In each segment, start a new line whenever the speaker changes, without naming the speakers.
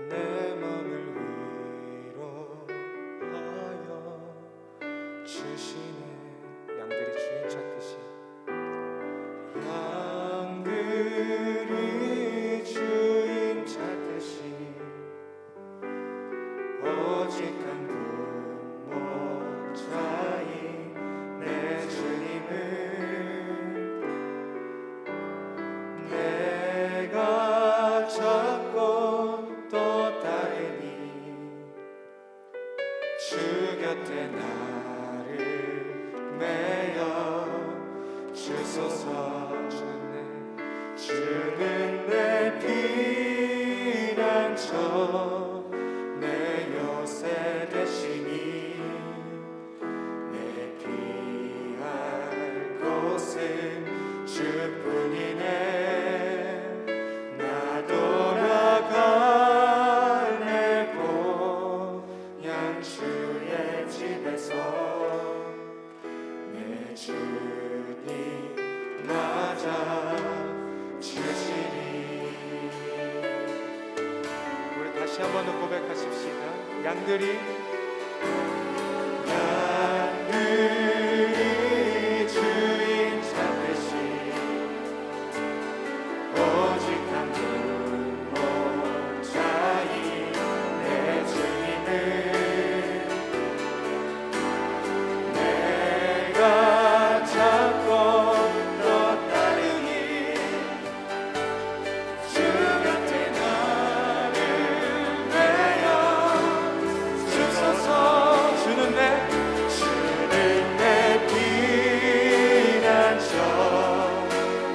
내 맘을 위로하여 주시네. 양들이 주인 찾듯이, 양들이 주인 찾듯이 오직 한 분 목자인 내 주님을 내가 찾고 또 따르니 주 곁에 나를 매여 주소서. 주는 내 피난처 내 요새 되시니 내 피할 곳은 주뿐이네. 나 돌아갈래 고향 주의 집에서 내 주님 맞아 주시니. 우리 다시 한번 고백하십시다. 양들이 주인 찾듯이 오직 한 분 목자인 내 주님을 내가 찾고 또 따르니 주 곁에 나를 매여 주소서. 주는 내 피난처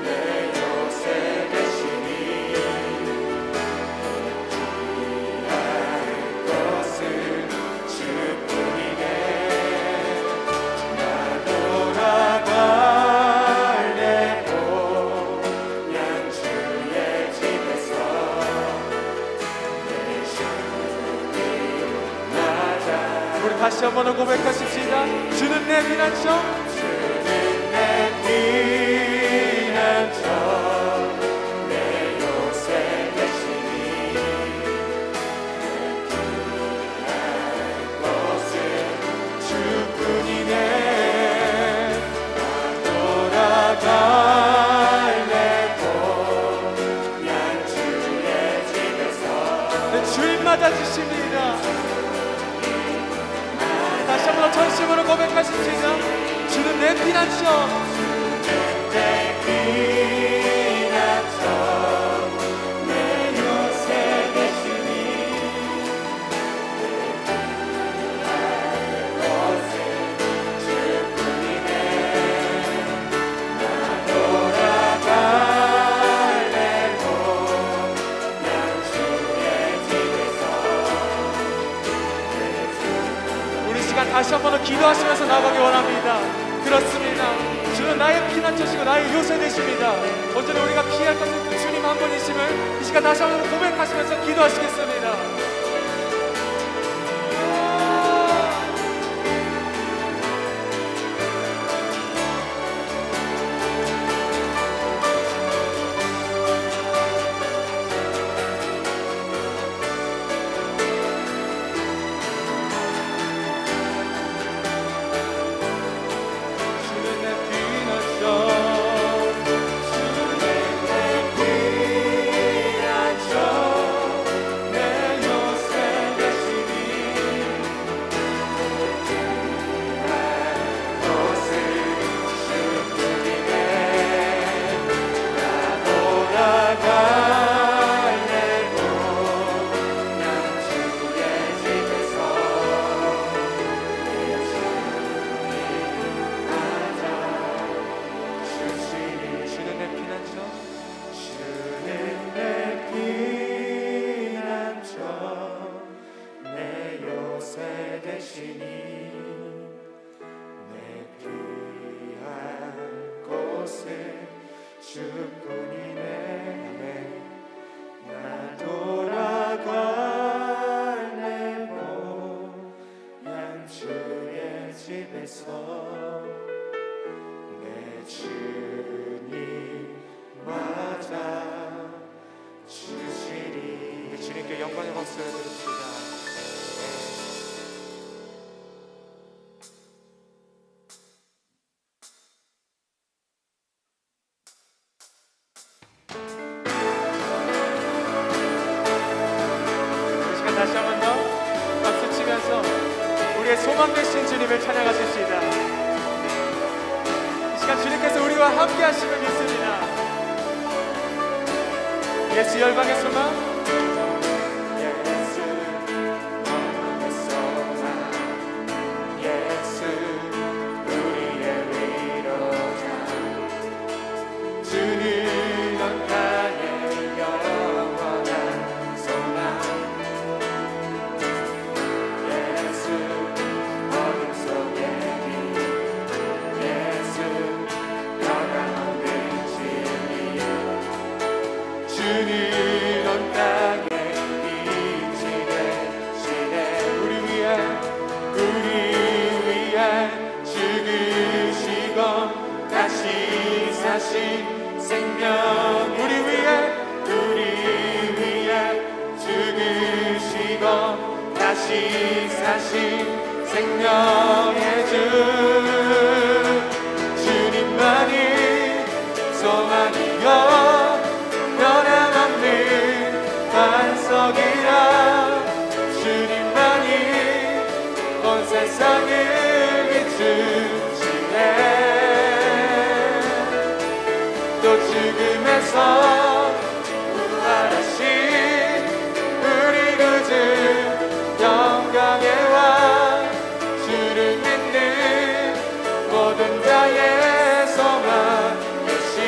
내 요새 되시니 피할 것은 주뿐이네. 나 돌아갈래 고향 주의 집에서 내 주님 맞아. 우리 다시 한번 고백하십시다. 주는 내 피난처, 주는 내 피난처 내 요새 되시니 피할 곳은 주뿐이네. 나 돌아갈래 고향 주의 집에서 내 주인 맞아주십니다. 다시 한번 전심으로 고백하십시다. 주는 내 피난처, 내 피난처 내 요새 되시니 내 곳은 주뿐이네. 나 돌아갈래 고향 주의 집에서. 우리 시간 다시 한번 기도하시면서 나가기 원합니다. 그렇습니다. 주는 나의 피난처시고 나의 요새 되십니다. 언제나 우리가 피할 것은 그 주님 한 분이심을 이 시간 다시 한번 고백하시면서 기도하시겠습니다. 주는 내 피난처 내 영광의 박수를 드립시다. 이 시간 다시 한 번 더 박수 치면서 우리의 소망 되신 주님을 찬양하십시다. 이 시간 주님께서 우리와 함께 하심을 믿습니다. 예수 열방의 소망,
주님 온 땅에 빛이 되시네. 우리 위해 죽으시고 다시 사신 생명. 우리 위해 죽으시고 다시 사신 생명의 주. 주님만이 소망이여 변함없는 반석이라. 주님만이 온 세상을 비추시네. 또 죽음에서 부활하신 우리 구주 영광의 왕. 주를 믿는 모든 자의 소망 되신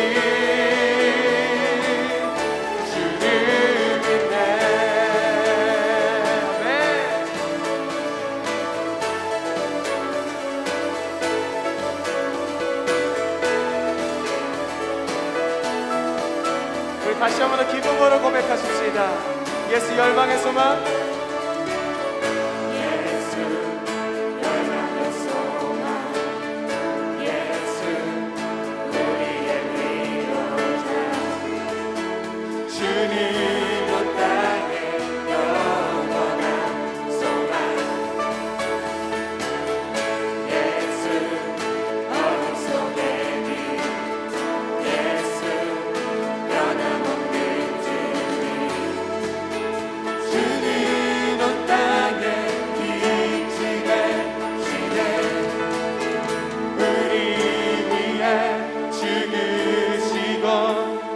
다시 한번 더 기쁨으로 고백하십시다. 예수 열방의 소망,
예수 열방의 소망. 예수 우리의 위로자. 주님 온 땅에 영원한 소망. 예수 어둠 속의 빛. 예수 변함없는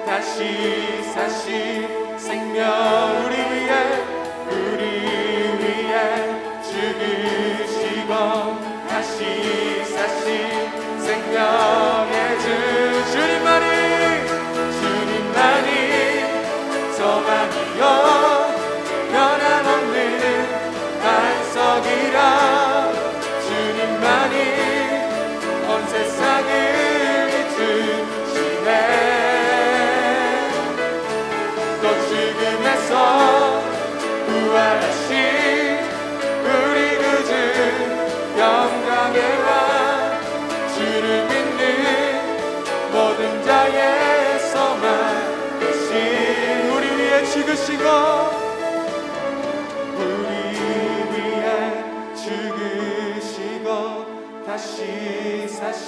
다시 사신 생명. 우리 위해 죽으시고 다시 사신 생명의 주. 주님만이 소망이여 변함없는 반석이라. 주님만이 온 세상을 비추시네. 죽음에서 부활하신 우리 구주 영광의 왕. 주를 믿는 모든 자의 소망 되신. 우리 위해 죽으시고 다시 사신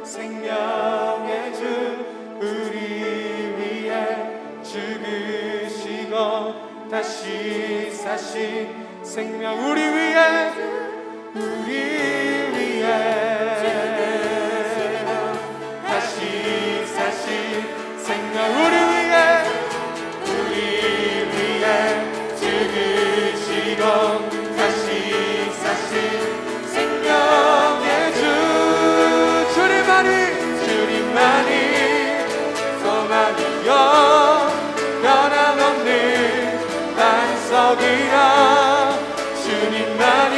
생명의 주. 우리 위해 죽으시고 다시 사신 생명. 우리 위해 다시 사신 생명. 우리 위해 죽으시고 다시 사신 생명의 주. 주님만이 소망이여 변함없는 반석이라. 주님만이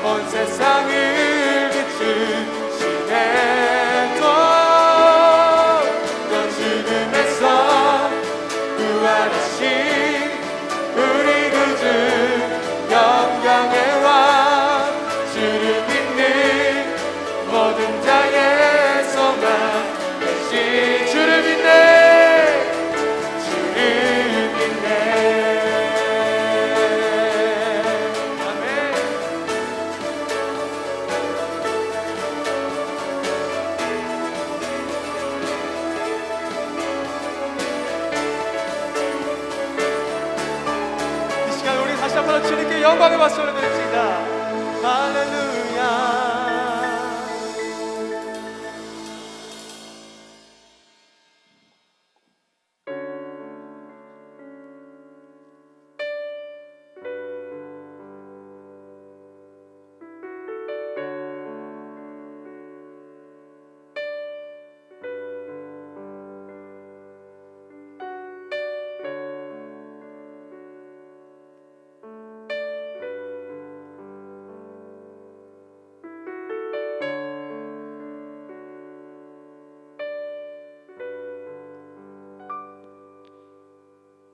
온 세상을 비추시네. 또 죽음에서 부활하신 우리 구주 영광의 왕. 주를 믿는 모든 자의 소망 되신. 주를 믿네.
주님께 영광의 박수 올려드립니다. 할렐루야.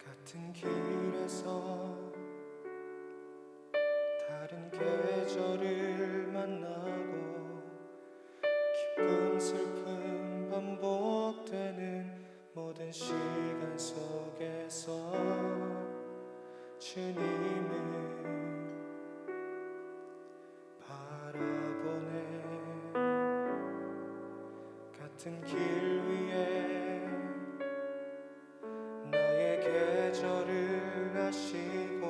같은 길에서 다른 계절을 만나고 기쁨 슬픔 반복되는 모든 시간 속에서 주님을 바라보네. 같은 길 위에 나의 계절을 아시고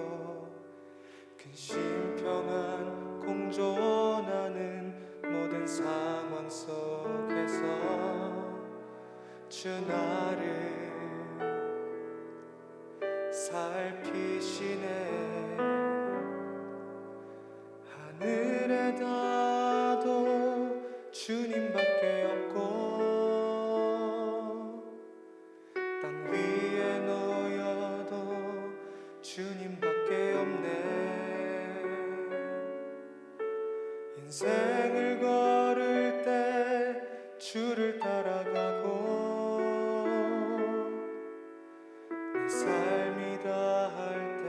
근심 평안 공존하는 모든 상황 속에서 주 나를 살피시네. 하늘에 닿아도 주님밖에 없고 땅 위에 놓여도 주님밖에 없네. 인생을 걸을 때 주를 따라가고 내 삶이 다할 때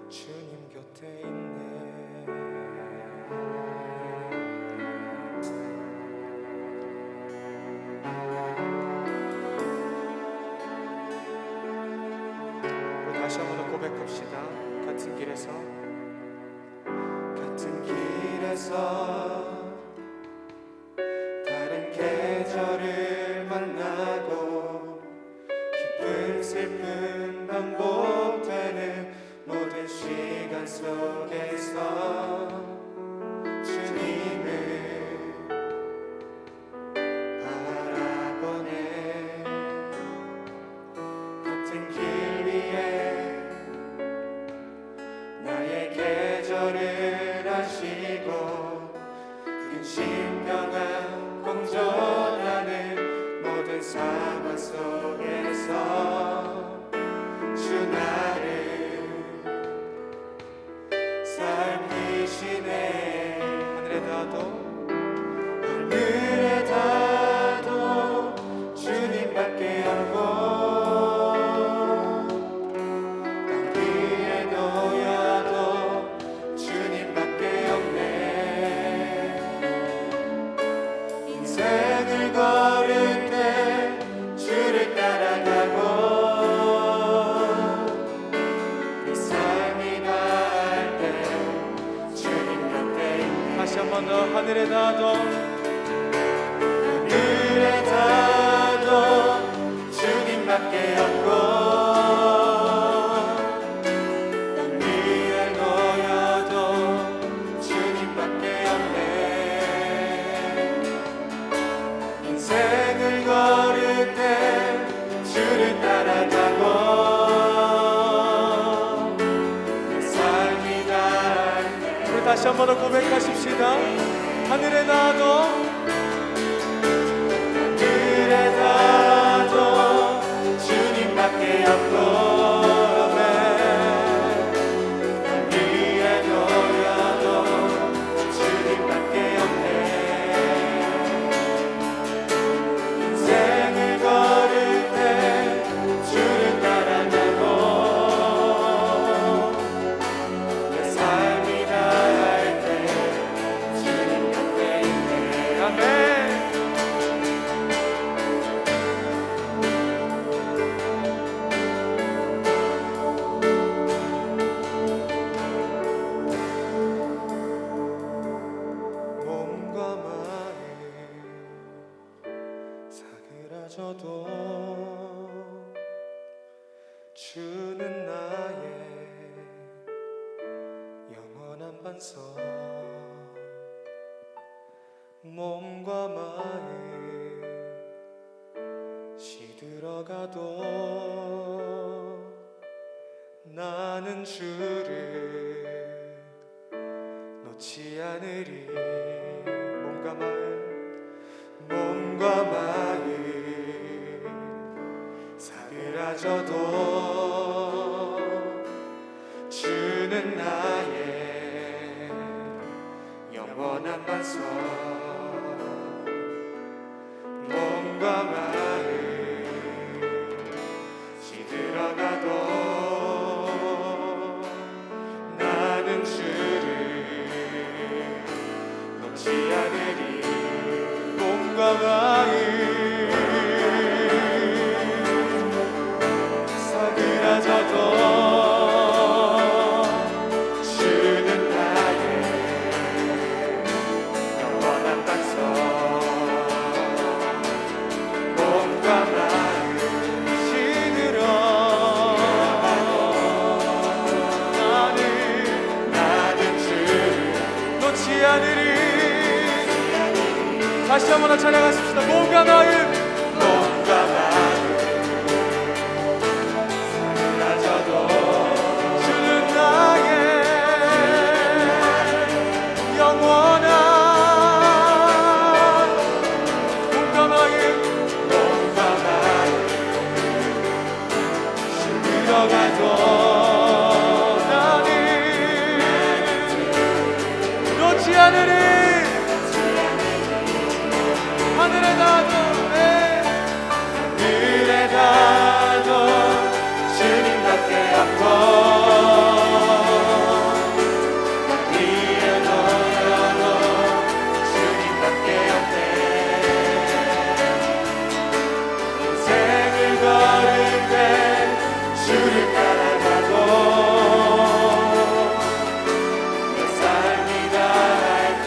주님 곁에 있네.
다시 한번 더 고백합시다. 같은 길에서
다른 계절을 만나고 기쁨 슬픔 반복되는 모든 시간 속에서 주님을 바라보네. 같은 길 위에 나의 계절을 아시고 근심 평안 공존하는 모든 상황 속에서 주 나를 살피시네. 하늘에 닿아도 주님밖에 없고 땅 위에 놓여도 주님밖에 없네. 인생을 걸을 때 주를 따라가고 내 삶이 닿을 때 주님 곁에 있네.
다시 한 번 더 하늘에 닿아도
주님밖에 없고 땅 위에 놓여도 주님밖에 없네. 인생을 걸을 때 주를 따라가고 내 삶이 닿을 때
우리 다시 한 번 더 고백하십시다. 하늘에 닿아도
주님밖에 없고 땅 위에 놓여도 주님밖에 없네. 인생을 걸을 때 주를 따라가고 내 삶이 닿을 때 주님 곁에 있네.
아멘.
반석 몸과 마음 시들어가도 나는 주를 놓지 않으리. 몸과 마음 사그라져도 주는 나의 영원한 반석. 몸과 마음 시들어가도 나는 주를 놓지 않으리. 몸과 마음 사그라져도 주는 나의 영원한 반석. 몸과 마음 시들어 나는 주를 놓지 않으리. 다시 한번 찬양하십시다. 몸과 마음 사그라져도 주는 나의 영원한 몸과 마음 시들어가도 나는 놓지 않으리. 하늘에 닿아도 주님밖에 없고 위에 놓여도 주님밖에 없네. 인생을 걸을 때 주를 따라가고 내 삶이 다할 때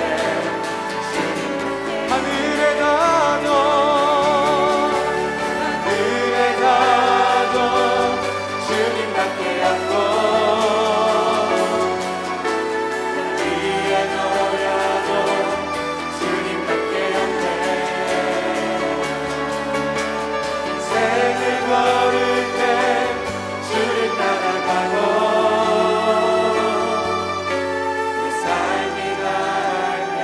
하늘에 닿아도 주님밖에 없고 위에 놓여도 주님밖에 없네. 인생을 걸을 때 주를 따라가고 내 삶이 다할 때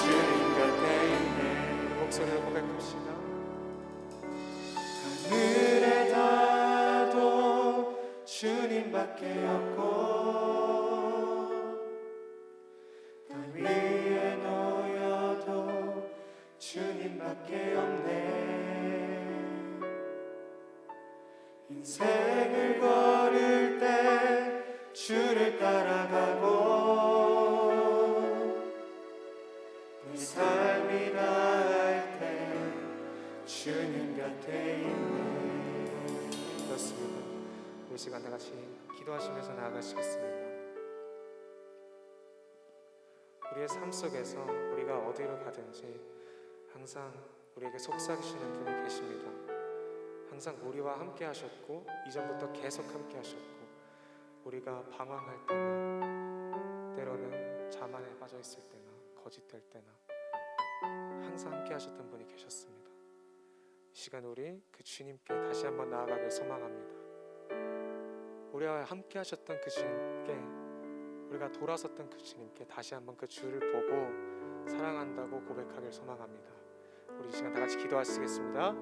주님 곁에 있네. 목소리로 고백합시다. 하늘에 닿아도 주님밖에 없고 땅 위에 놓여도 주님밖에 없네. 인생을 걸을 때 주를 따라가고 내 삶이 다할 때 주님 곁에 있네. 그렇습니다. 우리 시간 다 같이 기도하시면서 나아가시겠습니다. 우리의 삶 속에서 우리가 어디로 가든지 항상 우리에게 속삭이시는 분이 계십니다. 항상 우리와 함께 하셨고 이전부터 계속 함께 하셨고 우리가 방황할 때나 때로는 자만에 빠져 있을 때나 거짓될 때나 항상 함께 하셨던 분이 계셨습니다. 이 시간 우리 그 주님께 다시 한번 나아가길 소망합니다. 우리와 함께 하셨던 그 주님께, 우리가 돌아섰던 그 주님께 다시 한번 그 주를 보고 사랑한다고 고백하길 소망합니다. 우리 이 시간 다 같이 기도하시겠습니다.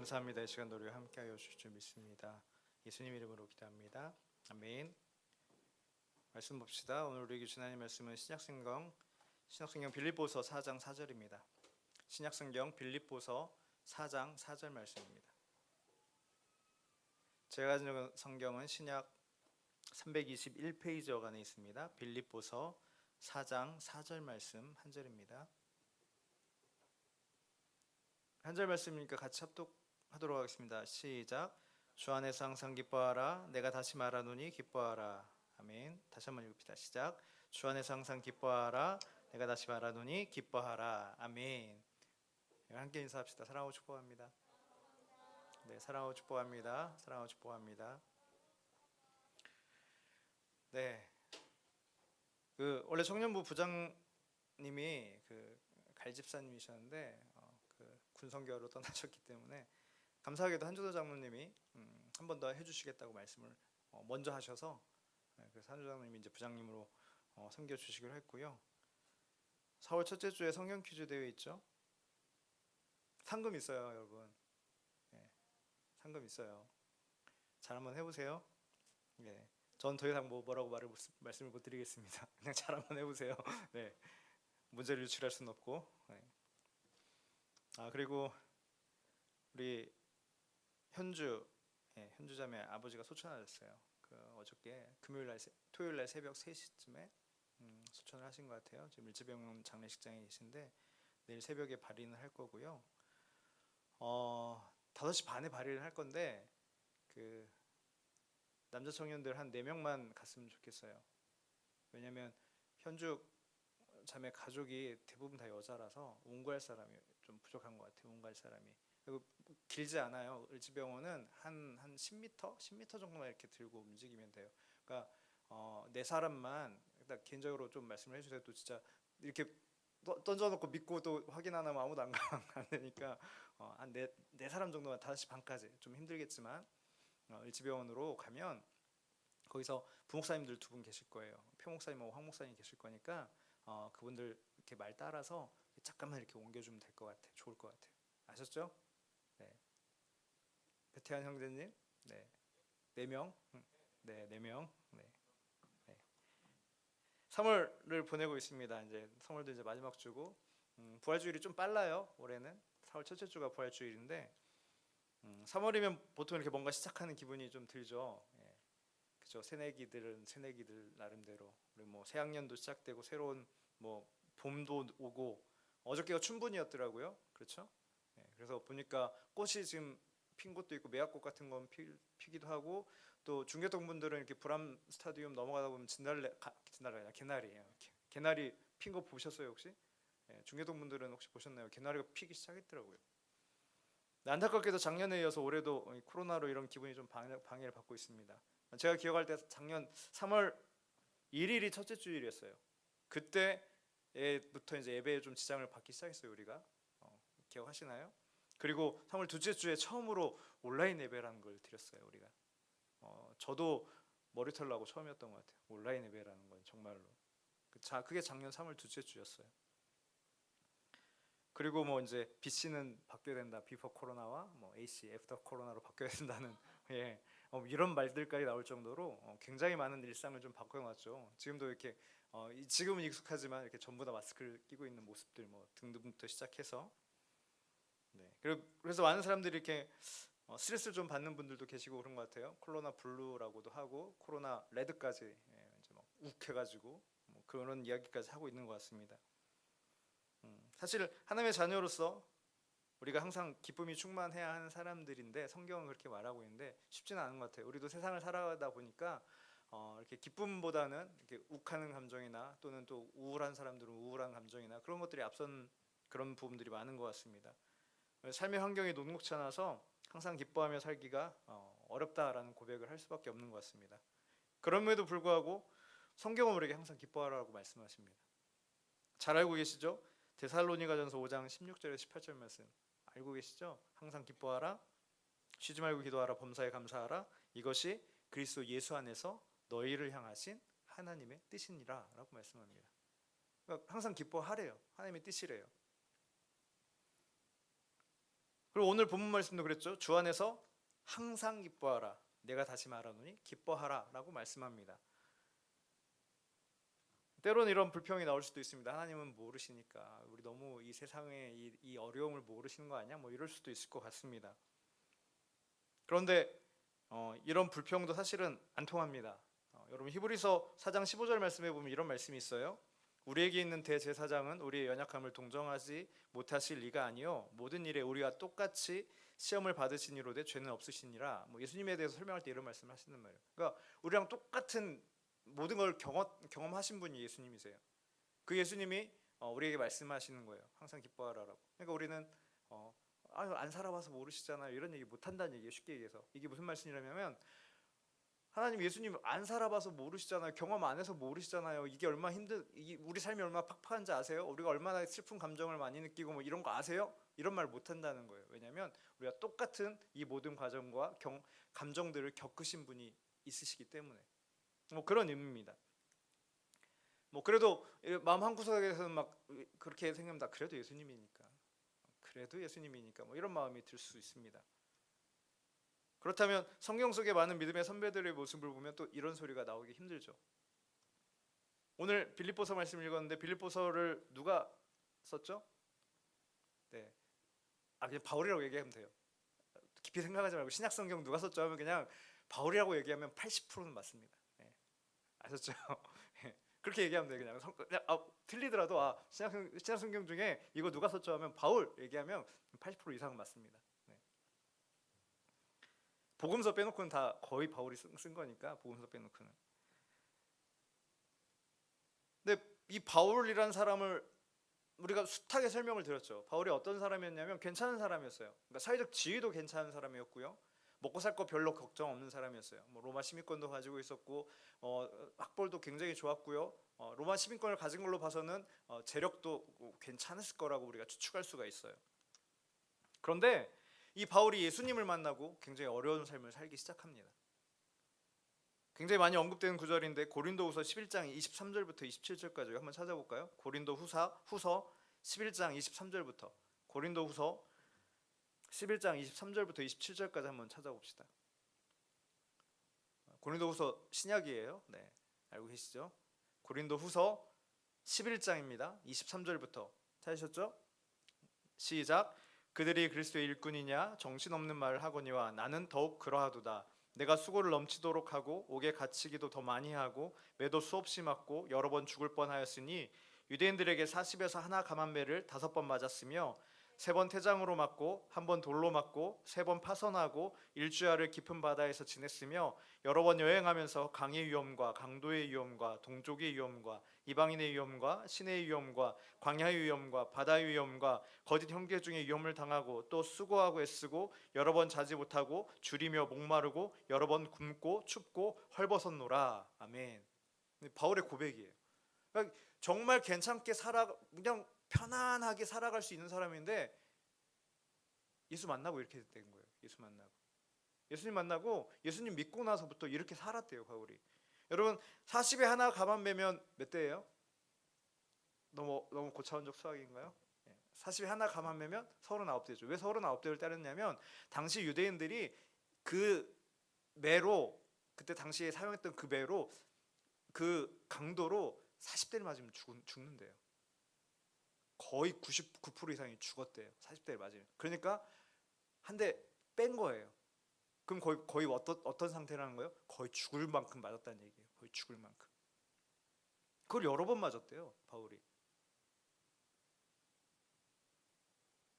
감사합니다. 이 시간도 우리와 함께하여 주실 줄 믿습니다. 예수님 이름으로 기도합니다. 아멘. 말씀 봅시다. 오늘 우리에게 주신 하나님 말씀은 신약성경 빌립보서 4장 4절입니다. 신약성경 빌립보서 4장 4절 말씀입니다. 제가 가진 성경은 신약 321페이지 어간에 있습니다. 빌립보서 4장 4절 말씀 한 절입니다. 한 절 말씀이니까 같이 합독하도록 하겠습니다. 시작. 주 안에서 항상 기뻐하라. 내가 다시 말하노니 기뻐하라. 아멘. 다시 한번 읽읍시다. 시작. 주 안에서 항상 기뻐하라. 내가 다시 말하노니 기뻐하라. 아멘. 함께 인사합시다. 사랑하고 축복합니다. 네, 사랑하고 축복합니다. 사랑하고 축복합니다. 네, 원래 청년부 부장님이 갈집사님이셨는데 군성교로 떠나셨기 때문에 감사하게도 한조도 장로님이 한 번 더 해주시겠다고 말씀을 먼저 하셔서 그래서 한조 장로님이 이제 부장님으로 섬겨주시기로 했고요. 4월 첫째 주에 성경 퀴즈 대회 있죠. 상금 있어요, 여러분. 네, 상금 있어요. 잘 한번 해보세요. 네, 전 더 이상 뭐라고 말씀을 못 드리겠습니다. 그냥 잘 한번 해보세요. 네, 문제를 유출할 수는 없고. 네. 그리고 우리 현주 자매 아버지가 소천하셨어요. 어저께 토요일 날 새벽 3시쯤에 소천을 하신 것 같아요. 지금 일지병원 장례식장에 계신데 내일 새벽에 발인을 할 거고요. 5시 반에 발인을 할 건데 남자 청년들 한 4명만 갔으면 좋겠어요. 왜냐면 현주 자매 가족이 대부분 다 여자라서 운구할 사람이 좀 부족한 것 같아요. 운구할 사람이. 그리고 길지 않아요. 을지병원은 한 10m 정도만 이렇게 들고 움직이면 돼요. 그러니까 4사람만 일단 개인적으로 좀 말씀을 해주세요. 또 진짜 이렇게 던져놓고 믿고 또 확인 안 하면 아무도 안 되니까 한 4사람 정도만 5시 반까지 좀 힘들겠지만 을지병원으로 가면 거기서 부목사님들 2분 계실 거예요. 표목사님하고 황목사님 계실 거니까 그분들 이렇게 말 따라서 잠깐만 이렇게 옮겨주면 될 것 같아요. 좋을 것 같아요. 아셨죠? 네. 배태환 형제님, 네, 4명, 네, 4명, 네. 3월을 보내고 있습니다. 이제 3월도 이제 마지막 주고 부활주일이 좀 빨라요. 올해는 4월 첫째 주가 부활주일인데 3월이면 보통 이렇게 뭔가 시작하는 기분이 좀 들죠. 예. 그죠? 새내기들은 새내기들 나름대로 우리 뭐 새학년도 시작되고 새로운 뭐 봄도 오고 어저께가 춘분이었더라고요. 그렇죠? 예. 그래서 보니까 꽃이 지금 핀 곳도 있고 매화꽃 같은 건 피기도 하고 또 중계동분들은 이렇게 브람 스타디움 넘어가다 보면 진달래가 아니라 개나리예요. 개나리 핀 거 보셨어요 혹시? 예. 중계동분들은 혹시 보셨나요? 개나리가 피기 시작했더라고요. 안타깝게도 작년에 이어서 올해도 코로나로 이런 기분이 좀 방해를 받고 있습니다. 제가 기억할 때 작년 3월 1일이 첫째 주일이었어요. 그때부터 이제 예배에 좀 지장을 받기 시작했어요. 우리가 기억하시나요? 그리고 3월 둘째 주에 처음으로 온라인 예배라는 걸 드렸어요. 우리가 저도 머리털 나고 처음이었던 것 같아요. 온라인 예배라는 건 정말로. 그게 작년 3월 둘째 주였어요. 그리고 뭐 이제 BC는 바뀌어야 된다. 비포 코로나와 뭐 AC 애프터 코로나로 바뀌어야 된다는 이런 말들까지 나올 정도로 굉장히 많은 일상을 좀 바꿔놨죠. 지금도 이렇게 지금은 익숙하지만 이렇게 전부 다 마스크를 끼고 있는 모습들 뭐 등등부터 시작해서 그래서 많은 사람들이 이렇게 스트레스를 좀 받는 분들도 계시고 그런 것 같아요. 코로나 블루라고도 하고 코로나 레드까지 이제 막 욱해가지고 뭐 그런 이야기까지 하고 있는 것 같습니다. 사실 하나님의 자녀로서 우리가 항상 기쁨이 충만해야 하는 사람들인데 성경은 그렇게 말하고 있는데 쉽지는 않은 것 같아요. 우리도 세상을 살아가다 보니까 이렇게 기쁨보다는 이렇게 욱하는 감정이나 또는 또 우울한 사람들은 우울한 감정이나 그런 것들이 앞선 그런 부분들이 많은 것 같습니다. 삶의 환경이 녹록지 않아서 항상 기뻐하며 살기가 어렵다라는 고백을 할 수밖에 없는 것 같습니다. 그럼에도 불구하고 성경은 우리에게 항상 기뻐하라고 말씀하십니다. 잘 알고 계시죠? 데살로니가전서 5장 16절에서 18절 말씀 알고 계시죠? 항상 기뻐하라, 쉬지 말고 기도하라, 범사에 감사하라. 이것이 그리스도 예수 안에서 너희를 향하신 하나님의 뜻이니라 라고 말씀합니다. 그러니까 항상 기뻐하래요. 하나님의 뜻이래요. 그리고 오늘 본문 말씀도 그랬죠. 주 안에서 항상 기뻐하라. 내가 다시 말하노니 기뻐하라 라고 말씀합니다. 때로는 이런 불평이 나올 수도 있습니다. 하나님은 모르시니까 우리 너무 이 세상의 이 어려움을 모르시는 거 아니야? 뭐 이럴 수도 있을 것 같습니다. 그런데 이런 불평도 사실은 안 통합니다. 여러분 히브리서 4장 15절 말씀에 보면 이런 말씀이 있어요. 우리에게 있는 대제사장은 우리의 연약함을 동정하지 못하실 리가 아니요 모든 일에 우리와 똑같이 시험을 받으시니로되 죄는 없으시니라. 뭐 예수님에 대해서 설명할 때 이런 말씀을 하시는 말이에요. 그러니까 우리랑 똑같은 모든 걸 경험하신 분이 예수님이세요. 그 예수님이 우리에게 말씀하시는 거예요. 항상 기뻐하라라고. 그러니까 우리는 안 살아봐서 모르시잖아요. 이런 얘기 못 한다는 얘기예요. 쉽게 얘기해서. 이게 무슨 말씀이냐면 하나님 예수님 안 살아봐서 모르시잖아요. 경험 안 해서 모르시잖아요. 이게 우리 삶이 얼마나 팍팍한지 아세요? 우리가 얼마나 슬픈 감정을 많이 느끼고 뭐 이런 거 아세요? 이런 말 못 한다는 거예요. 왜냐하면 우리가 똑같은 이 모든 과정과 감정들을 겪으신 분이 있으시기 때문에. 뭐 그런 의미입니다. 뭐 그래도 마음 한구석에서는 막 그렇게 생각합니다. 그래도 예수님이니까 뭐 이런 마음이 들 수 있습니다. 그렇다면 성경 속의 많은 믿음의 선배들의 모습을 보면 또 이런 소리가 나오기 힘들죠. 오늘 빌립보서 말씀을 읽었는데 빌립보서를 누가 썼죠? 네, 그냥 바울이라고 얘기하면 돼요. 깊이 생각하지 말고 신약 성경 누가 썼죠 하면 그냥 바울이라고 얘기하면 80%는 맞습니다. 네. 아셨죠? 그렇게 얘기하면 돼요. 그냥 틀리더라도 신약 성경 중에 이거 누가 썼죠 하면 바울 얘기하면 80% 이상은 맞습니다. 네. 복음서 빼놓고는 다 거의 바울이 쓴 거니까 복음서 빼놓고는. 근데 이 바울이란 사람을 우리가 숱하게 설명을 드렸죠. 바울이 어떤 사람이었냐면 괜찮은 사람이었어요. 그러니까 사회적 지위도 괜찮은 사람이었고요. 먹고 살 거 별로 걱정 없는 사람이었어요. 뭐 로마 시민권도 가지고 있었고 학벌도 굉장히 좋았고요. 로마 시민권을 가진 걸로 봐서는 재력도 괜찮았을 거라고 우리가 추측할 수가 있어요. 그런데 이 바울이 예수님을 만나고 굉장히 어려운 삶을 살기 시작합니다. 굉장히 많이 언급되는 구절인데 고린도후서 11장 23절부터 27절까지 한번 찾아볼까요? 고린도후서 11장 23절부터 고린도후서 11장 23절부터 27절까지 한번 찾아봅시다. 고린도후서 신약이에요. 네, 알고 계시죠? 고린도후서 11장입니다. 23절부터 찾으셨죠? 시작. 그들이 그리스도의 일꾼이냐 정신없는 말을 하거니와 나는 더욱 그러하도다. 내가 수고를 넘치도록 하고 옥에 갇히기도 더 많이 하고 매도 수없이 맞고 여러 번 죽을 뻔하였으니 유대인들에게 40에서 하나 감한 매를 5번 맞았으며 3번 태장으로 맞고 1번 돌로 맞고 3번 파선하고 일주야를 깊은 바다에서 지냈으며 여러 번 여행하면서 강의 위험과 강도의 위험과 동족의 위험과 이방인의 위험과 신의 위험과 광야의 위험과 바다의 위험과 거짓 형제 중에 위험을 당하고 또 수고하고 애쓰고 여러 번 자지 못하고 줄이며 목마르고 여러 번 굶고 춥고 헐벗었노라. 아멘. 바울의 고백이에요. 그러니까 정말 괜찮게 그냥 편안하게 살아갈 수 있는 사람인데 예수 만나고 이렇게 된 거예요. 예수님 만나고 예수님 믿고 나서부터 이렇게 살았대요. 바울이. 여러분 40에 하나 감한 매면 몇 대예요? 너무 고차원적 수학인가요? 40에 하나 감한 매면 39대죠. 왜 39대를 따르냐면 당시 유대인들이 그 매로 그때 당시에 사용했던 그 매로 그 강도로 40대를 맞으면 죽는데요. 거의 99% 이상이 죽었대요. 40대를 맞으면. 그러니까 한 대 뺀 거예요. 그럼 거의 어떤 상태라는 거예요? 거의 죽을 만큼 맞았다는 얘기예요. 거의 죽을 만큼. 그걸 여러 번 맞았대요. 바울이.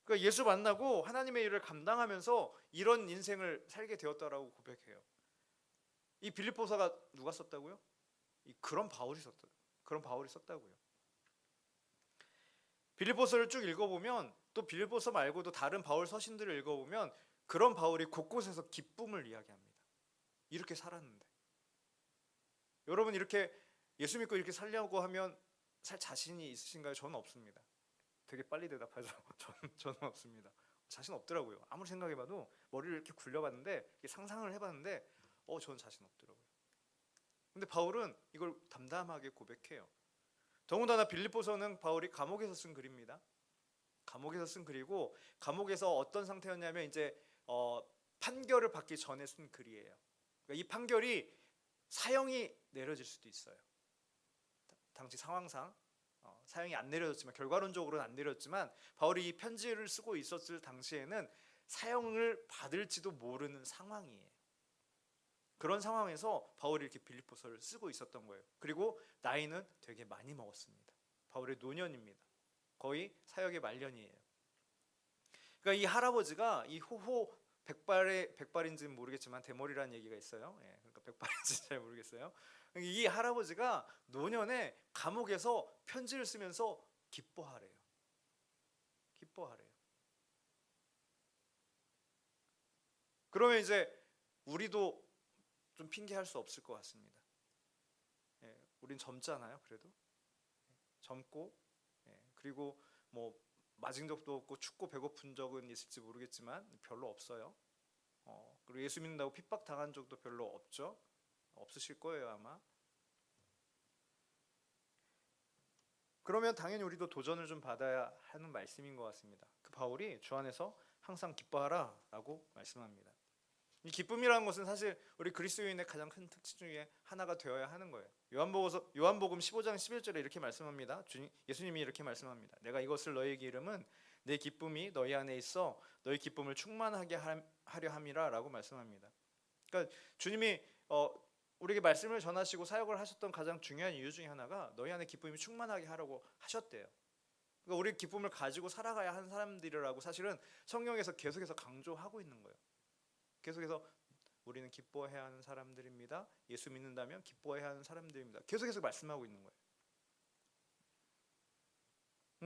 그러니까 예수 만나고 하나님의 일을 감당하면서 이런 인생을 살게 되었다라고 고백해요. 이 빌립보서가 누가 썼다고요? 그런 바울이 썼다고요. 빌립보서를 쭉 읽어보면 또 빌립보서 말고도 다른 바울 서신들을 읽어보면 그런 바울이 곳곳에서 기쁨을 이야기합니다. 이렇게 살았는데. 여러분 이렇게 예수 믿고 이렇게 살려고 하면 살 자신이 있으신가요? 저는 없습니다. 되게 빨리 대답하죠. 저는 없습니다. 자신 없더라고요. 아무리 생각해봐도 머리를 이렇게 굴려봤는데 상상을 해봤는데 저는 자신 없더라고요. 근데 바울은 이걸 담담하게 고백해요. 더군다나 빌립보서는 바울이 감옥에서 쓴 글입니다. 감옥에서 쓴 글이고 감옥에서 어떤 상태였냐면 이제 판결을 받기 전에 쓴 글이에요. 그러니까 이 판결이 사형이 내려질 수도 있어요. 당시 상황상 사형이 안 내려졌지만 결과론적으로는 안 내려졌지만 바울이 이 편지를 쓰고 있었을 당시에는 사형을 받을지도 모르는 상황이에요. 그런 상황에서 바울이 이렇게 빌립보서를 쓰고 있었던 거예요. 그리고 나이는 되게 많이 먹었습니다. 바울의 노년입니다. 거의 사역의 말년이에요. 그러니까 이 할아버지가 이 호호 백발인지는 모르겠지만 대머리라는 얘기가 있어요. 예, 그러니까 백발인지 잘 모르겠어요. 이 할아버지가 노년에 감옥에서 편지를 쓰면서 기뻐하래요. 기뻐하래요. 그러면 이제 우리도 좀 핑계할 수 없을 것 같습니다. 예, 우린 젊잖아요. 그래도 젊고 그리고 뭐 맞은 적도 없고 춥고 배고픈 적은 있을지 모르겠지만 별로 없어요. 그리고 예수 믿는다고 핍박 당한 적도 별로 없죠. 없으실 거예요 아마. 그러면 당연히 우리도 도전을 좀 받아야 하는 말씀인 것 같습니다. 그 바울이 주 안에서 항상 기뻐하라라고 말씀합니다. 이 기쁨이라는 것은 사실 우리 그리스도인의 가장 큰 특징 중에 하나가 되어야 하는 거예요. 요한복음 15장 11절에 이렇게 말씀합니다. 예수님이 이렇게 말씀합니다. 내가 이것을 너희에게 이름은 내 기쁨이 너희 안에 있어 너희 기쁨을 충만하게 하려 함이라 라고 말씀합니다. 그러니까 주님이 우리에게 말씀을 전하시고 사역을 하셨던 가장 중요한 이유 중에 하나가 너희 안에 기쁨이 충만하게 하라고 하셨대요. 그러니까 우리 기쁨을 가지고 살아가야 하는 사람들이라고 사실은 성경에서 계속해서 강조하고 있는 거예요. 계속해서 우리는 기뻐해야 하는 사람들입니다. 예수 믿는다면 기뻐해야 하는 사람들입니다. 계속해서 말씀하고 있는 거예요.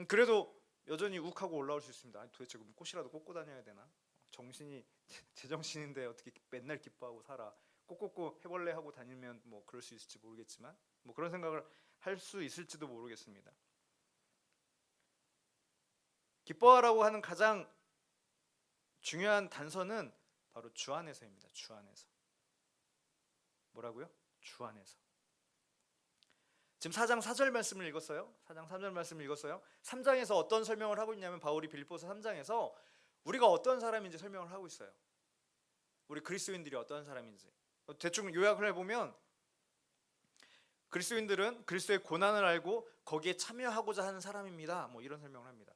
그래도 여전히 욱하고 올라올 수 있습니다. 아니, 도대체 꽃이라도 꽂고 다녀야 되나? 제정신인데 어떻게 맨날 기뻐하고 살아? 꽂 해벌레 하고 다니면 뭐 그럴 수 있을지 모르겠지만 뭐 그런 생각을 할 수 있을지도 모르겠습니다. 기뻐하라고 하는 가장 중요한 단서는 바로 주 안에서입니다. 주 안에서. 뭐라고요? 주 안에서. 지금 4장 4절 말씀을 읽었어요. 4장 3절 말씀을 읽었어요. 3장에서 어떤 설명을 하고 있냐면 바울이 빌립보서 3장에서 우리가 어떤 사람인지 설명을 하고 있어요. 우리 그리스도인들이 어떤 사람인지. 대충 요약을 해보면 그리스도인들은 그리스도의 고난을 알고 거기에 참여하고자 하는 사람입니다. 뭐 이런 설명을 합니다.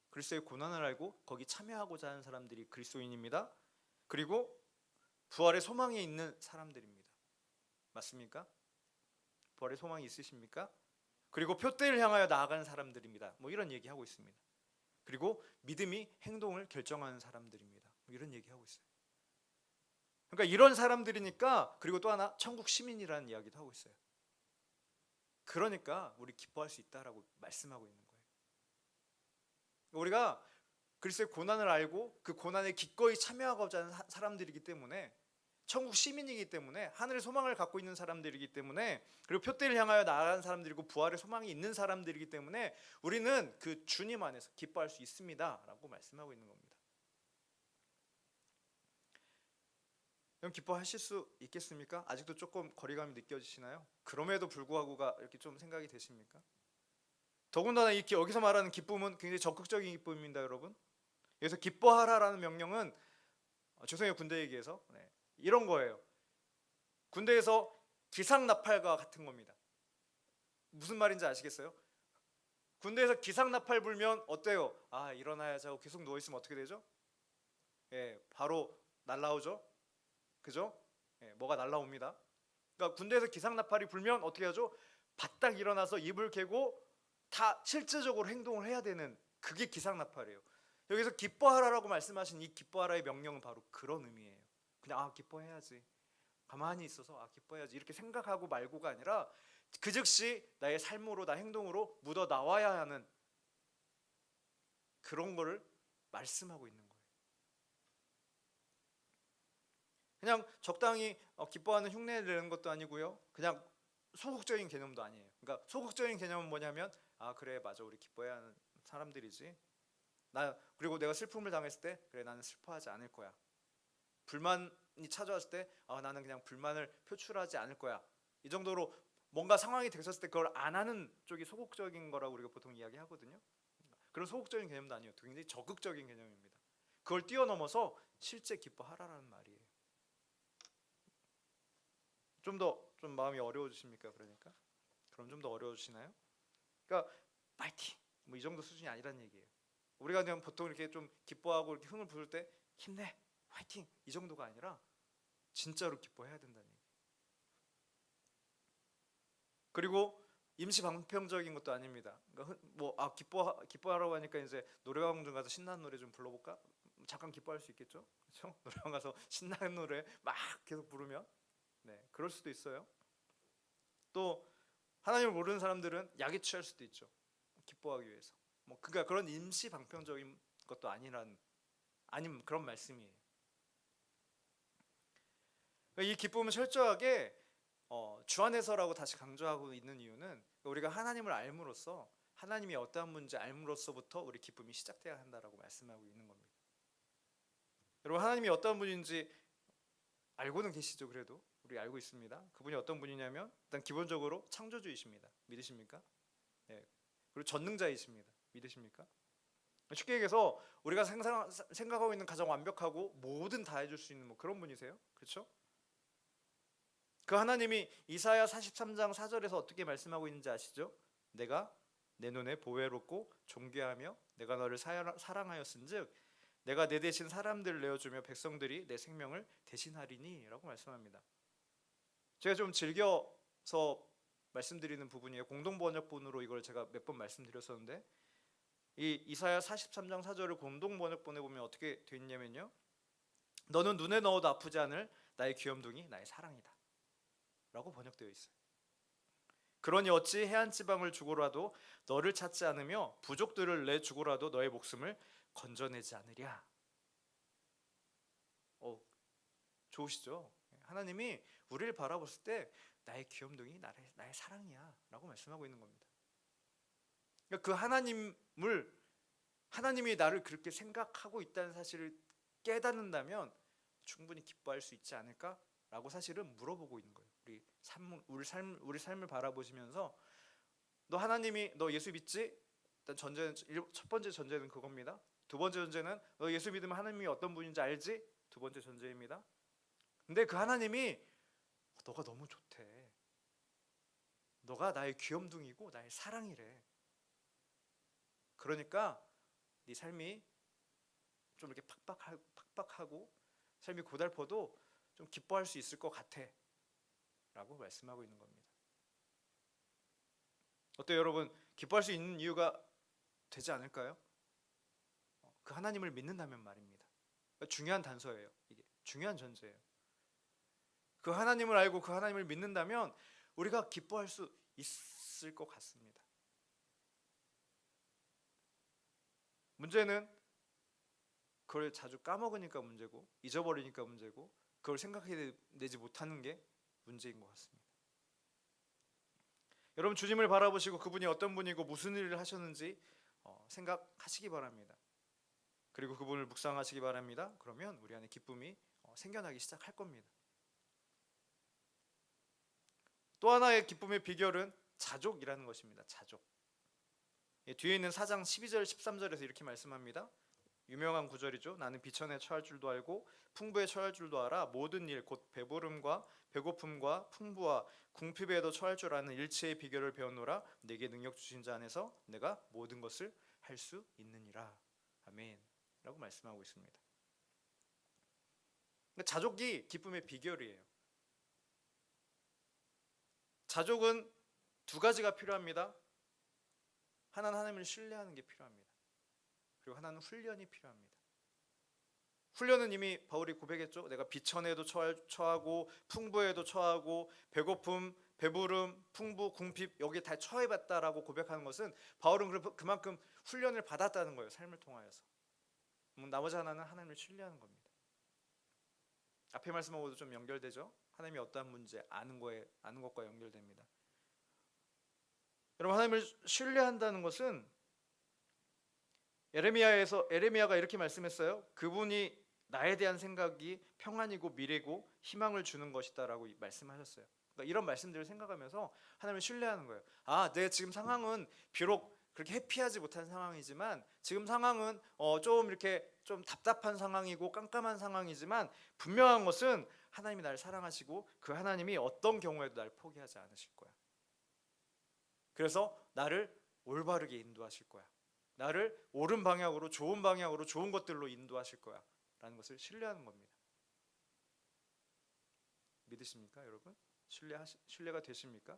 그리스도의 고난을 알고 거기 참여하고자 하는 사람들이 그리스도인입니다. 그리고 부활의 소망이 있는 사람들입니다. 맞습니까? 부활의 소망이 있으십니까? 그리고 표대를 향하여 나아가는 사람들입니다. 뭐 이런 얘기하고 있습니다. 그리고 믿음이 행동을 결정하는 사람들입니다. 뭐 이런 얘기하고 있어요. 그러니까 이런 사람들이니까 그리고 또 하나 천국 시민이라는 이야기도 하고 있어요. 그러니까 우리 기뻐할 수 있다라고 말씀하고 있는 거예요. 우리가 그리스도의 고난을 알고 그 고난에 기꺼이 참여하고자 하는 사람들이기 때문에 천국 시민이기 때문에 하늘의 소망을 갖고 있는 사람들이기 때문에 그리고 표대를 향하여 나아가는 사람들이고 부활의 소망이 있는 사람들이기 때문에 우리는 그 주님 안에서 기뻐할 수 있습니다 라고 말씀하고 있는 겁니다. 그럼 기뻐하실 수 있겠습니까? 아직도 조금 거리감이 느껴지시나요? 그럼에도 불구하고가 이렇게 좀 생각이 되십니까? 더군다나 이렇게 여기서 말하는 기쁨은 굉장히 적극적인 기쁨입니다, 여러분. 여기서 기뻐하라라는 명령은 죄송해요, 군대 얘기해서 이런 거예요. 군대에서 기상나팔과 같은 겁니다. 무슨 말인지 아시겠어요? 군대에서 기상나팔 불면 어때요? 아, 일어나야지 하고 계속 누워있으면 어떻게 되죠? 바로 날라오죠. 그죠? 뭐가 날라옵니다. 그러니까 군대에서 기상나팔이 불면 어떻게 하죠? 바짝 일어나서 이불 개고 다 실질적으로 행동을 해야 되는 그게 기상나팔이에요. 여기서 기뻐하라라고 말씀하신 이 기뻐하라의 명령은 바로 그런 의미예요. 그냥 기뻐해야지. 가만히 있어서 기뻐해야지 이렇게 생각하고 말고가 아니라 그 즉시 나의 삶으로 나 행동으로 묻어 나와야 하는 그런 거를 말씀하고 있는 거예요. 그냥 적당히 기뻐하는 흉내를 내는 것도 아니고요. 그냥 소극적인 개념도 아니에요. 그러니까 소극적인 개념은 뭐냐면 그래 맞아 우리 기뻐해야 하는 사람들이지. 그리고 내가 슬픔을 당했을 때 그래 나는 슬퍼하지 않을 거야. 불만이 찾아왔을 때 나는 그냥 불만을 표출하지 않을 거야. 이 정도로 뭔가 상황이 됐었을 때 그걸 안 하는 쪽이 소극적인 거라고 우리가 보통 이야기하거든요. 그런 소극적인 개념도 아니에요. 굉장히 적극적인 개념입니다. 그걸 뛰어넘어서 실제 기뻐하라라는 말이에요. 좀 마음이 어려워지십니까? 그러니까 그럼 좀 더 어려워지시나요? 그러니까 파이팅 뭐 이 정도 수준이 아니란 얘기예요. 우리가 그냥 보통 이렇게 좀 기뻐하고 이렇게 흥을 부를 때 힘내, 파이팅 이 정도가 아니라 진짜로 기뻐해야 된다는 얘기예요. 그리고 임시 방편적인 것도 아닙니다. 그러니까 기뻐하라고 하니까 이제 노래방 좀 가서 신나는 노래 좀 불러볼까? 잠깐 기뻐할 수 있겠죠, 그렇죠? 노래방 가서 신나는 노래 막 계속 부르면 네, 그럴 수도 있어요. 또 하나님을 모르는 사람들은 약에 취할 수도 있죠. 기뻐하기 위해서. 뭐 그러니까 그런 임시 방편적인 것도 아니면 그런 말씀이에요. 그러니까 이 기쁨은 철저하게 주 안에서라고 다시 강조하고 있는 이유는 우리가 하나님을 알므로써 하나님이 어떠한 분인지 알므로써부터 우리 기쁨이 시작돼야 한다라고 말씀하고 있는 겁니다. 여러분 하나님이 어떠한 분인지 알고는 계시죠? 그래도 우리 알고 있습니다. 그분이 어떤 분이냐면 일단 기본적으로 창조주이십니다. 믿으십니까? 네. 그리고 전능자이십니다. 믿으십니까? 쉽게 얘기해서 우리가 생각하고 있는 가장 완벽하고 뭐든 다 해줄 수 있는 뭐 그런 분이세요. 그렇죠? 그 하나님이 이사야 43장 4절에서 어떻게 말씀하고 있는지 아시죠? 내가 내 눈에 보배롭고 존귀하며 내가 너를 사랑하였은즉 내가 내 대신 사람들을 내어주며 백성들이 내 생명을 대신하리니 라고 말씀합니다. 제가 좀 즐겨서 말씀드리는 부분이에요. 공동번역본으로 이걸 제가 몇 번 말씀드렸었는데 이 이사야 43장 4절을 공동번역본에 보면 어떻게 되어 있냐면요, 너는 눈에 넣어도 아프지 않을 나의 귀염둥이 나의 사랑이다 라고 번역되어 있어요. 그러니 어찌 해안 지방을 주고라도 너를 찾지 않으며 부족들을 내 주고라도 너의 목숨을 건져내지 않으랴. 좋으시죠? 하나님이 우리를 바라봤을 때 나의 귀염둥이 나의 사랑이야 라고 말씀하고 있는 겁니다. 그러니까 그 하나님이 나를 그렇게 생각하고 있다는 사실을 깨닫는다면 충분히 기뻐할 수 있지 않을까라고 사실은 물어보고 있는 거예요. 우리 삶을 바라보시면서 너 예수 믿지? 일단 첫 번째 전제는 그겁니다. 두 번째 전제는 너 예수 믿으면 하나님이 어떤 분인지 알지? 두 번째 전제입니다. 근데 그 하나님이 너가 너무 좋대. 너가 나의 귀염둥이고 나의 사랑이래. 그러니까 네 삶이 좀 이렇게 팍팍하고 삶이 고달퍼도 좀 기뻐할 수 있을 것 같아 라고 말씀하고 있는 겁니다. 어때요 여러분? 기뻐할 수 있는 이유가 되지 않을까요? 그 하나님을 믿는다면 말입니다. 중요한 단서예요. 이게 중요한 전제예요. 그 하나님을 알고 그 하나님을 믿는다면 우리가 기뻐할 수 있을 것 같습니다. 문제는 그걸 자주 까먹으니까 문제고 잊어버리니까 문제고 그걸 생각해내지 못하는 게 문제인 것 같습니다. 여러분 주님을 바라보시고 그분이 어떤 분이고 무슨 일을 하셨는지 생각하시기 바랍니다. 그리고 그분을 묵상하시기 바랍니다. 그러면 우리 안에 기쁨이 생겨나기 시작할 겁니다. 또 하나의 기쁨의 비결은 자족이라는 것입니다. 자족. 뒤에 있는 4장 12절 13절에서 이렇게 말씀합니다. 유명한 구절이죠. 나는 비천에 처할 줄도 알고 풍부에 처할 줄도 알아. 모든 일 곧 배부름과 배고픔과 풍부와 궁핍에도 처할 줄 아는 일체의 비결을 배웠노라. 내게 능력 주신 자 안에서 내가 모든 것을 할 수 있느니라. 아멘 라고 말씀하고 있습니다. 자족이 기쁨의 비결이에요. 자족은 두 가지가 필요합니다. 하나는 하나님을 신뢰하는 게 필요합니다. 그리고 하나는 훈련이 필요합니다. 훈련은 이미 바울이 고백했죠. 내가 비천에도 처하고 풍부에도 처하고 배고픔, 배부름, 풍부, 궁핍 여기에 다 처해봤다라고 고백하는 것은 바울은 그만큼 훈련을 받았다는 거예요. 삶을 통하여서. 나머지 하나는 하나님을 신뢰하는 겁니다. 앞에 말씀하고도 좀 연결되죠. 하나님이 어떠한 문제 아는 것과 연결됩니다. 여러분 하나님을 신뢰한다는 것은 에레미야가 이렇게 말씀했어요. 그분이 나에 대한 생각이 평안이고 미래고 희망을 주는 것이다라고 말씀하셨어요. 그러니까 이런 말씀들을 생각하면서 하나님을 신뢰하는 거예요. 내 지금 상황은 비록 그렇게 해피하지 못한 상황이지만 지금 상황은 좀 이렇게 좀 답답한 상황이고 깜깜한 상황이지만 분명한 것은 하나님이 나를 사랑하시고 그 하나님이 어떤 경우에도 나를 포기하지 않으실 거야. 그래서 나를 올바르게 인도하실 거야. 나를 옳은 방향으로 좋은 것들로 인도하실 거야 라는 것을 신뢰하는 겁니다. 믿으십니까 여러분? 신뢰가 되십니까?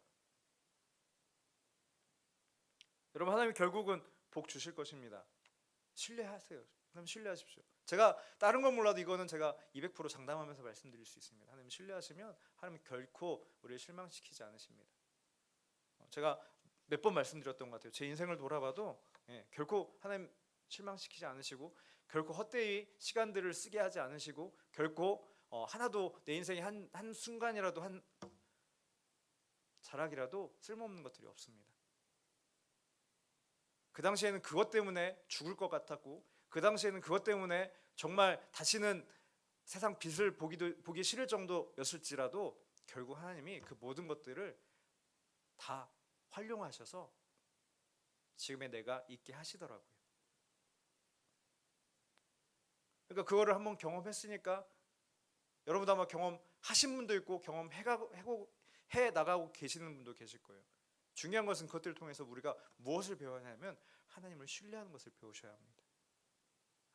여러분 하나님 결국은 복 주실 것입니다. 신뢰하세요. 하나님 신뢰하십시오. 제가 다른 건 몰라도 이거는 제가 200% 장담하면서 말씀드릴 수 있습니다. 하나님 신뢰하시면 하나님 결코 우리를 실망시키지 않으십니다. 제가 몇 번 말씀드렸던 것 같아요. 제 인생을 돌아봐도 결코 하나님 실망시키지 않으시고 결코 헛되이 시간들을 쓰게 하지 않으시고 결코 하나도 내 인생의 한 순간이라도 한 자락이라도 쓸모없는 것들이 없습니다. 그 당시에는 그것 때문에 죽을 것 같았고 그 당시에는 그것 때문에 정말 다시는 세상 빛을 보기 싫을 정도였을지라도 결국 하나님이 그 모든 것들을 다 활용하셔서 지금의 내가 있게 하시더라고요. 그러니까 그거를 한번 경험했으니까 여러분도 아마 경험하신 분도 있고 해 나가고 계시는 분도 계실 거예요. 중요한 것은 그것들을 통해서 우리가 무엇을 배워야 하냐면 하나님을 신뢰하는 것을 배우셔야 합니다.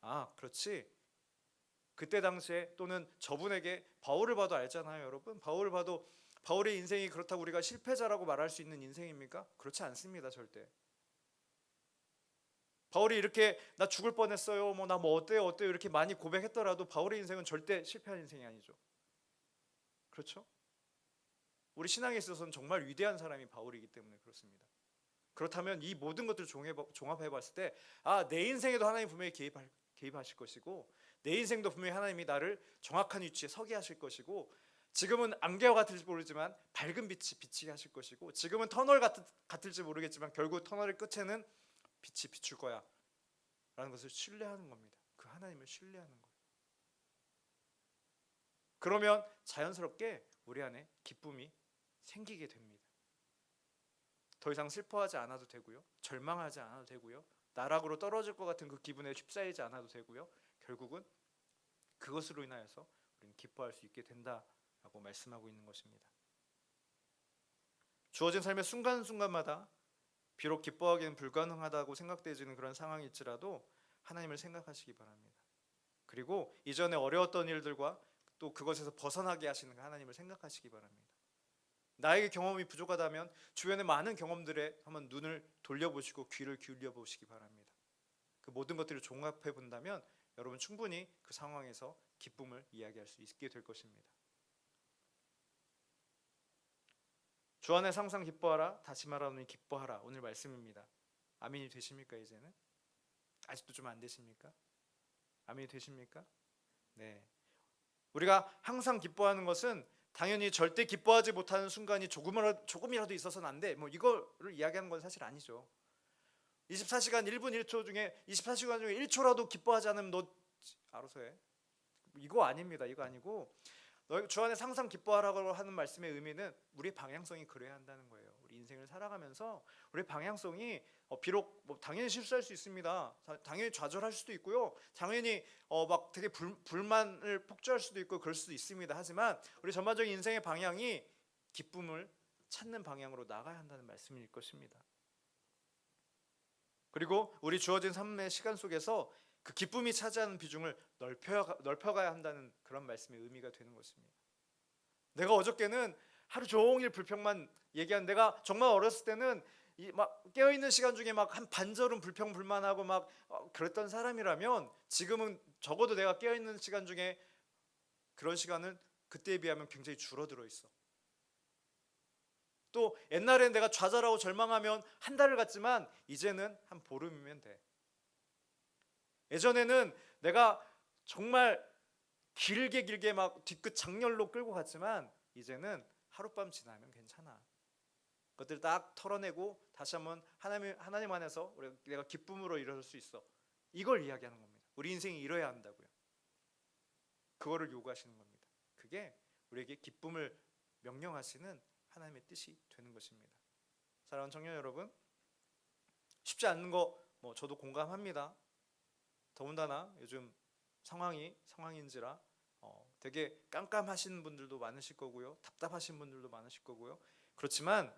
아, 그렇지. 그때 당시에 또는 저분에게 바울을 봐도 알잖아요, 여러분. 바울을 봐도 바울의 인생이 그렇다고 우리가 실패자라고 말할 수 있는 인생입니까? 그렇지 않습니다, 절대. 바울이 이렇게 나 죽을 뻔했어요, 나 어때요 이렇게 많이 고백했더라도 바울의 인생은 절대 실패한 인생이 아니죠. 그렇죠? 우리 신앙에 있어서는 정말 위대한 사람이 바울이기 때문에 그렇습니다. 그렇다면 이 모든 것들을 종합해 봤을 때 내 인생에도 하나님 분명히 개입하실 것이고 내 인생도 분명히 하나님이 나를 정확한 위치에 서게 하실 것이고 지금은 안개와 같을지 모르지만 밝은 빛이 비치게 하실 것이고 지금은 터널 같을지 모르겠지만 결국 터널의 끝에는 빛이 비출 거야 라는 것을 신뢰하는 겁니다. 그 하나님을 신뢰하는 거예요. 그러면 자연스럽게 우리 안에 기쁨이 생기게 됩니다. 더 이상 슬퍼하지 않아도 되고요. 절망하지 않아도 되고요. 나락으로 떨어질 것 같은 그 기분에 휩싸이지 않아도 되고요. 결국은 그것으로 인하여서 우리는 기뻐할 수 있게 된다라고 말씀하고 있는 것입니다. 주어진 삶의 순간순간마다 비록 기뻐하기는 불가능하다고 생각되지는 그런 상황일지라도 하나님을 생각하시기 바랍니다. 그리고 이전에 어려웠던 일들과 또 그것에서 벗어나게 하시는 하나님을 생각하시기 바랍니다. 나에게 경험이 부족하다면 주변의 많은 경험들에 한번 눈을 돌려보시고 귀를 기울여 보시기 바랍니다. 그 모든 것들을 종합해 본다면 여러분 충분히 그 상황에서 기쁨을 이야기할 수 있게 될 것입니다. 주 안에 항상 기뻐하라. 다시 말하노니 기뻐하라. 오늘 말씀입니다. 아멘이 되십니까? 이제는 아직도 좀 안 되십니까? 아멘이 되십니까? 네. 우리가 항상 기뻐하는 것은 당연히 절대 기뻐하지 못하는 순간이 조금이라도 있어서는 안 돼. 이거를 이야기하는 건 사실 아니죠. 24시간 1분 1초 중에 24시간 중에 1초라도 기뻐하지 않으면 너 알아서 해. 이거 아닙니다. 이거 아니고 너 주 안에 항상 기뻐하라고 하는 말씀의 의미는 우리의 방향성이 그래야 한다는 거예요. 우리 인생을 살아가면서 우리의 방향성이 비록 당연히 실수할 수 있습니다. 당연히 좌절할 수도 있고요. 당연히 막 되게 불만을 폭주할 수도 있고 그럴 수도 있습니다. 하지만 우리 전반적인 인생의 방향이 기쁨을 찾는 방향으로 나가야 한다는 말씀일 것입니다. 그리고 우리 주어진 삶의 시간 속에서 그 기쁨이 차지하는 비중을 넓혀가야 한다는 그런 말씀의 의미가 되는 것입니다. 내가 어저께는 하루 종일 불평만 얘기한 내가 정말 어렸을 때는 막 깨어있는 시간 중에 막 한 반절은 불평불만하고 막 그랬던 사람이라면 지금은 적어도 내가 깨어있는 시간 중에 그런 시간은 그때에 비하면 굉장히 줄어들어 있어. 또 옛날엔 내가 좌절하고 절망하면 한 달을 갔지만 이제는 한 보름이면 돼. 예전에는 내가 정말 길게 막 뒤끝 장렬로 끌고 갔지만 이제는 하룻밤 지나면 괜찮아. 그것들을 딱 털어내고 다시 한번 하나님 안에서 내가 기쁨으로 일어설 수 있어. 이걸 이야기하는 겁니다. 우리 인생이 이뤄야 한다고요. 그거를 요구하시는 겁니다. 그게 우리에게 기쁨을 명령하시는 하나님의 뜻이 되는 것입니다. 사랑하는 청년 여러분, 쉽지 않는 거 저도 공감합니다. 더군다나 요즘 상황인지라 되게 깜깜하신 분들도 많으실 거고요, 답답하신 분들도 많으실 거고요. 그렇지만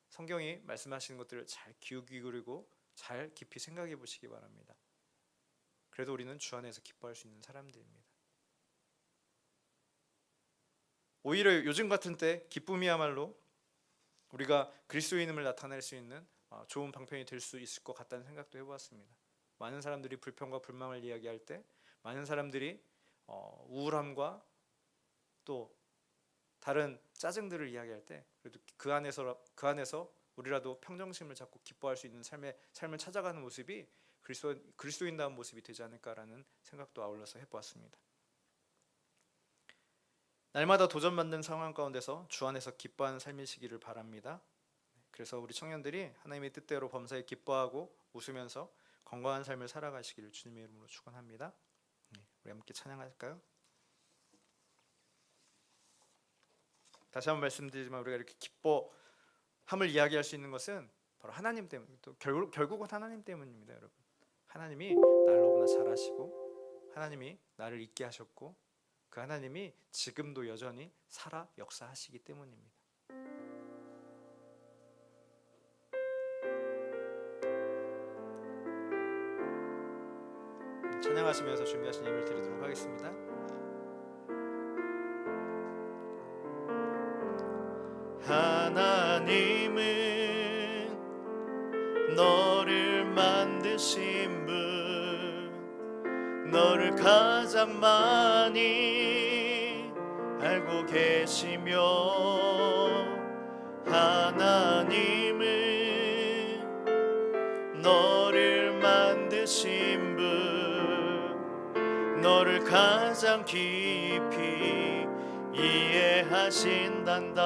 성경이 말씀하시는 것들을 잘 귀 기울이고 잘 깊이 생각해 보시기 바랍니다. 그래도 우리는 주 안에서 기뻐할 수 있는 사람들입니다. 오히려 요즘 같은 때 기쁨이야말로 우리가 그리스도인임을 나타낼 수 있는 좋은 방편이 될 수 있을 것 같다는 생각도 해보았습니다. 많은 사람들이 불평과 불만을 이야기할 때, 많은 사람들이 우울함과 또 다른 짜증들을 이야기할 때, 그래도 그 안에서 우리라도 평정심을 잡고 기뻐할 수 있는 삶을 찾아가는 모습이 그리스도인다운 모습이 되지 않을까라는 생각도 아울러서 해보았습니다. 날마다 도전받는 상황 가운데서 주 안에서 기뻐하는 삶이시기를 바랍니다. 그래서 우리 청년들이 하나님의 뜻대로 범사에 기뻐하고 웃으면서 건강한 삶을 살아가시기를 주님의 이름으로 축원합니다. 우리 함께 찬양할까요? 다시 한번 말씀드리지만 우리가 이렇게 기뻐함을 이야기할 수 있는 것은 바로 하나님 때문, 또 결국은 하나님 때문입니다, 여러분. 하나님이 나를 너무나 잘 아시고 하나님이 나를 있게 하셨고 그 하나님이 지금도 여전히 살아 역사하시기 때문입니다. 찬양하시면서 준비하신 예배를 드리도록 하겠습니다. 하나님은 너를 만드신 분, 너를 가장 많이 알고 계시며, 하나님은 너를 만드신 분, 너를 가장 깊이 이해하신단다.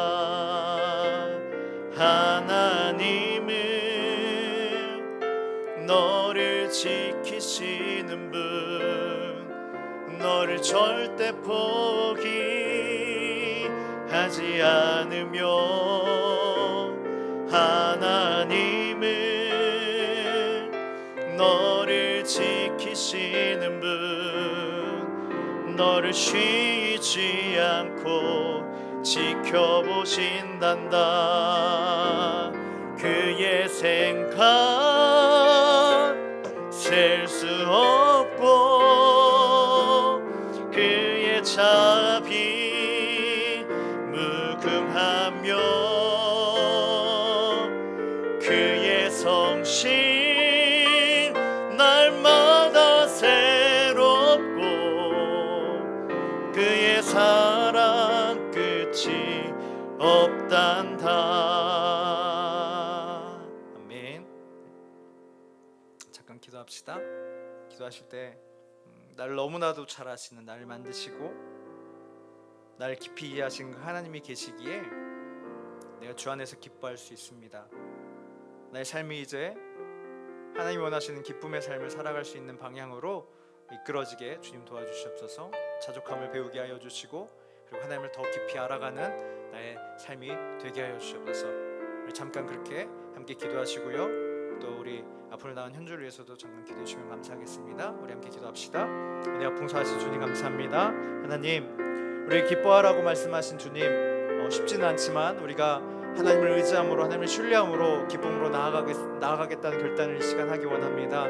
하나님은 너를 지키시는 분, 너를 절대 포기하지 않으며, 하나님은 너를 지키시는 분, 너를 쉬지 않고 지켜보신단다. 그의 생각 셀 수 없고 그의 자비 무궁하며 그의 성실 날마다 새롭고 그의 사랑 끝이 없단다. 아멘. 잠깐 기도합시다. 기도하실 때 나를 너무나도 잘 아시는, 나를 만드시고 나를 깊이 이해하신 그 하나님이 계시기에 내가 주 안에서 기뻐할 수 있습니다. 나의 삶이 이제 하나님이 원하시는 기쁨의 삶을 살아갈 수 있는 방향으로 이끌어지게 주님 도와주시옵소서. 자족함을 배우게 하여 주시고 그리고 하나님을 더 깊이 알아가는 나의 삶이 되게 하여 주시옵소서. 우리 잠깐 그렇게 함께 기도하시고요. 또 우리 앞으로 나온 현주를 위해서도 잠깐 기도해 주시면 감사하겠습니다. 우리 함께 기도합시다. 은혜와 풍성하신 주님 감사합니다. 하나님, 우리 기뻐하라고 말씀하신 주님, 쉽지는 않지만 우리가 하나님을 의지함으로, 하나님을 신뢰함으로 기쁨으로 나아가겠다는 결단을 이 시간 하기 원합니다.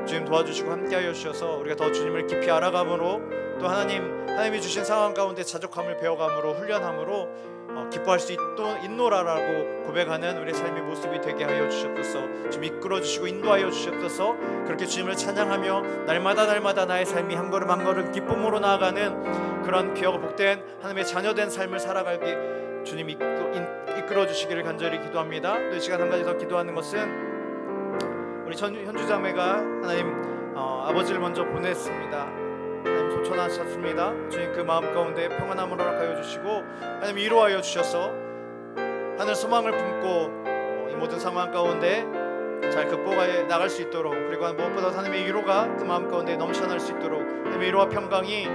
주님 도와주시고 함께하여 주셔서 우리가 더 주님을 깊이 알아감으로, 또 하나님이 주신 상황 가운데 자족함을 배워감으로, 훈련함으로 기뻐할 수 있노라라고 고백하는 우리의 삶의 모습이 되게 하여 주셨소서. 주님 이끌어 주시고 인도하여 주셨소서. 그렇게 주님을 찬양하며 날마다 나의 삶이 한 걸음 한 걸음 기쁨으로 나아가는 그런 귀하고 복된 하나님의 자녀된 삶을 살아가기 주님 이끌어 주시기를 간절히 기도합니다. 또 이 시간 한 가지 더 기도하는 것은 우리 현주 자매가 하나님 아버지를 먼저 보냈습니다. 하나님 소천하셨습니다. 주님 그 마음 가운데 평안함을 허락하여 주시고 하나님 위로하여 주셔서 하늘 소망을 품고 이 모든 상황 가운데 잘 극복해 나갈 수 있도록, 그리고 무엇보다 하나님의 위로가 그 마음 가운데 넘쳐날 수 있도록, 하나님의 위로와 평강이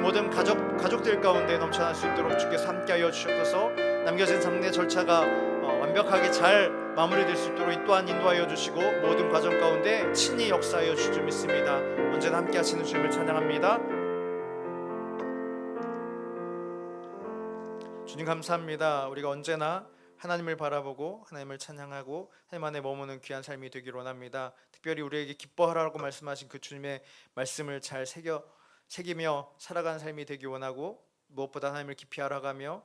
모든 가족들 가운데 넘쳐날 수 있도록 주께서 함께하여 주셔서 남겨진 장례 절차가 완벽하게 잘 마무리될 수 있도록 또한 인도하여 주시고 모든 과정 가운데 친히 역사하여 주실 줄 믿습니다. 언제나 함께 하시는 주님을 찬양합니다. 주님 감사합니다. 우리가 언제나 하나님을 바라보고 하나님을 찬양하고 하나님 안에 머무는 귀한 삶이 되기를 원합니다. 특별히 우리에게 기뻐하라고 말씀하신 그 주님의 말씀을 잘 새기며 살아가는 삶이 되기 원하고, 무엇보다 하나님을 깊이 알아가며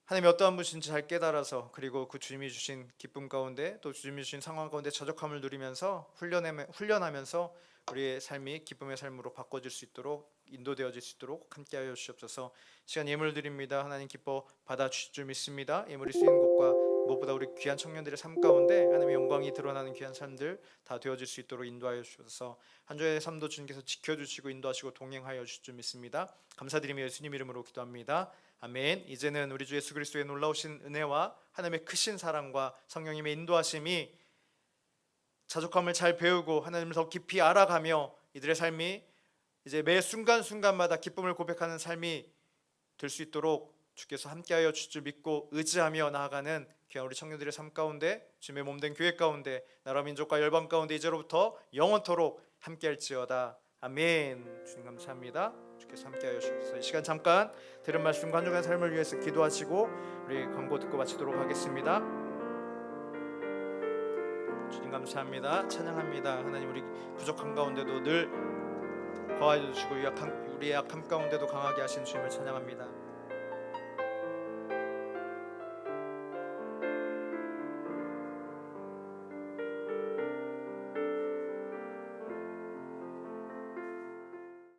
하나님이 어떠한 분이신지 잘 깨달아서, 그리고 그 주님이 주신 기쁨 가운데 또 주님이 주신 상황 가운데 자족함을 누리면서 훈련하면서 우리의 삶이 기쁨의 삶으로 바꿔질 수 있도록, 인도되어질 수 있도록 함께하여 주시옵소서. 시간 예물 드립니다. 하나님 기뻐 받아주실 줄 믿습니다. 예물이 쓰이는 곳과 무엇보다 우리 귀한 청년들의 삶 가운데 하나님의 영광이 드러나는 귀한 삶들 다 되어질 수 있도록 인도하여 주셔서 한 주의 삶도 주님께서 지켜주시고 인도하시고 동행하여 주실 줄 믿습니다. 감사드리며 예수님 이름으로 기도합니다. 아멘. 이제는 우리 주 예수 그리스도의 놀라우신 은혜와 하나님의 크신 사랑과 성령님의 인도하심이 자족함을 잘 배우고 하나님을 더 깊이 알아가며 이들의 삶이 이제 매 순간순간마다 기쁨을 고백하는 삶이 될 수 있도록 주께서 함께하여 주실 줄 믿고 의지하며 나아가는 귀한 우리 청년들의 삶 가운데, 주님의 몸된 교회 가운데, 나라 민족과 열방 가운데 이제로부터 영원토록 함께할지어다. 아멘. 주님 감사합니다. 주께서 함께하여 주셔서 이 시간 잠깐 들은 말씀 간절한 삶을 위해서 기도하시고 우리 광고 듣고 마치도록 하겠습니다. 주님 감사합니다. 찬양합니다. 하나님, 우리 부족한 가운데도 늘 거하여 주시고 우리의 약함 가운데도 강하게 하신 주님을 찬양합니다.